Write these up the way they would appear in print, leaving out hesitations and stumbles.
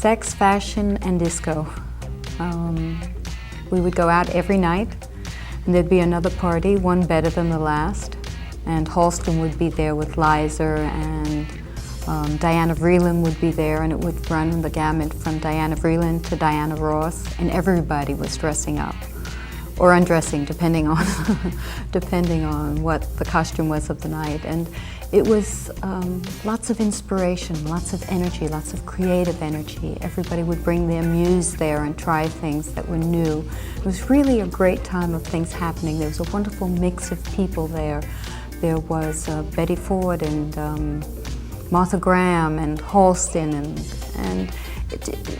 sex, fashion, and disco. We would go out every night, and there'd be another party, one better than the last. And Halston would be there with Liza, and Diana Vreeland would be there, and it would run the gamut from Diana Vreeland to Diana Ross, and everybody was dressing up, or undressing, depending on depending on what the costume was of the night. And it was lots of inspiration, lots of energy, lots of creative energy. Everybody would bring their muse there and try things that were new. It was really a great time of things happening. There was a wonderful mix of people there. There was Betty Ford and Martha Graham and Halston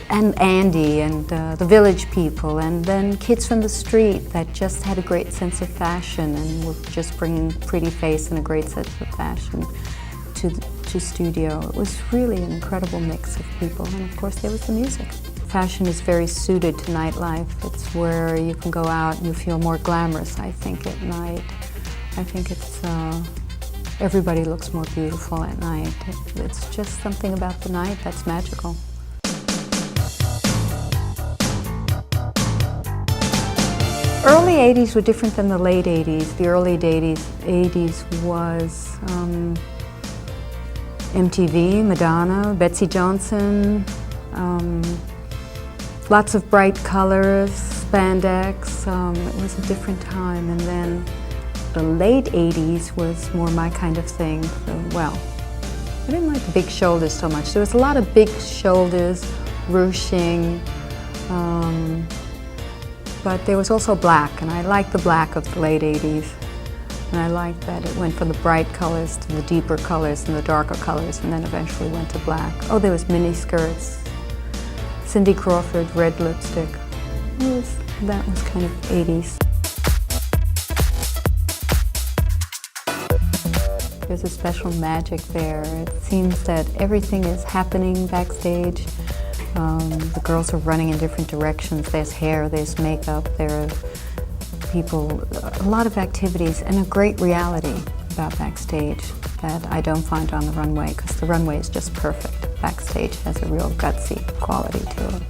and Andy and the Village People, and then kids from the street that just had a great sense of fashion and were just bringing pretty face and a great sense of fashion to studio. It was really an incredible mix of people, and of course there was the music. Fashion is very suited to nightlife. It's where you can go out and you feel more glamorous, I think, at night. I think it's, everybody looks more beautiful at night. It's just something about the night that's magical. Early 80s were different than the late 80s. The early 80s was MTV, Madonna, Betsy Johnson, lots of bright colors, spandex. It was a different time. And then the late 80s was more my kind of thing. So, well, I didn't like the big shoulders so much. There was a lot of big shoulders, ruching, but there was also black, and I liked the black of the late 80s. And I liked that it went from the bright colors to the deeper colors and the darker colors, and then eventually went to black. Oh, there was mini skirts, Cindy Crawford, red lipstick. That was kind of 80s. There's a special magic there. It seems that everything is happening backstage. The girls are running in different directions. There's hair, there's makeup, there are people, a lot of activities, and a great reality about backstage that I don't find on the runway, because the runway is just perfect. Backstage has a real gutsy quality to it.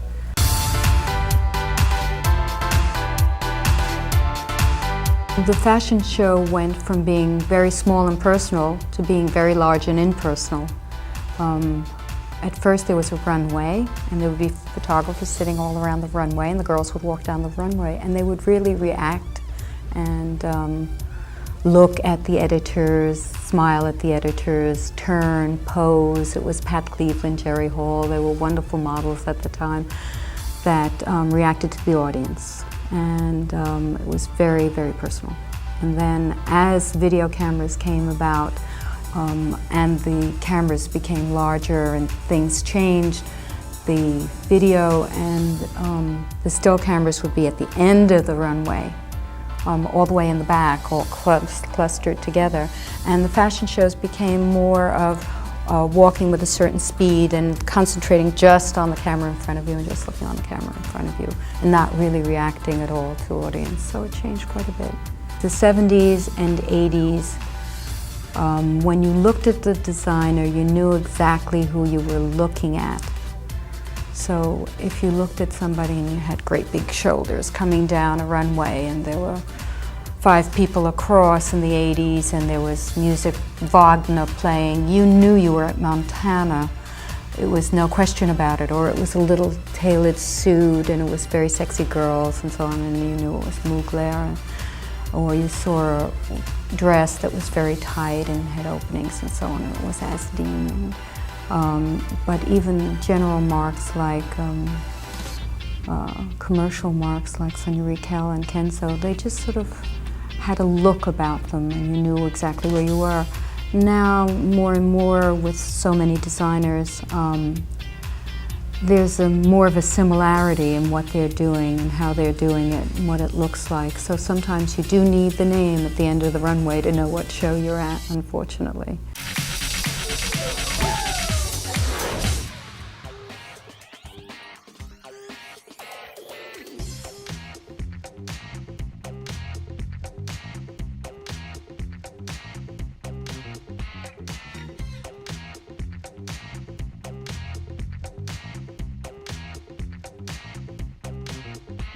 The fashion show went from being very small and personal to being very large and impersonal. At first there was a runway, and there would be photographers sitting all around the runway, and the girls would walk down the runway, and they would really react and look at the editors, smile at the editors, turn, pose. It was Pat Cleveland, Jerry Hall. They were wonderful models at the time that reacted to the audience. And it was very, very personal. And then as video cameras came about and the cameras became larger and things changed, the video and the still cameras would be at the end of the runway, all the way in the back, all clustered together. And the fashion shows became more of walking with a certain speed and concentrating just on the camera in front of you and just looking on the camera in front of you and not really reacting at all to audience. So it changed quite a bit. The 70s and 80s, when you looked at the designer, you knew exactly who you were looking at. So if you looked at somebody and you had great big shoulders coming down a runway, and there were 5 people across in the 80s, and there was music, Wagner playing, you knew you were at Montana. It was no question about it. Or it was a little tailored suit, and it was very sexy girls and so on, and you knew it was Mugler. Or you saw a dress that was very tight and had openings and so on, and it was Asdean. But even general marks like commercial marks like Sonia Rykiel and Kenzo, they just sort of had a look about them, and you knew exactly where you were. Now, more and more with so many designers, there's more of a similarity in what they're doing and how they're doing it and what it looks like. So sometimes you do need the name at the end of the runway to know what show you're at, unfortunately.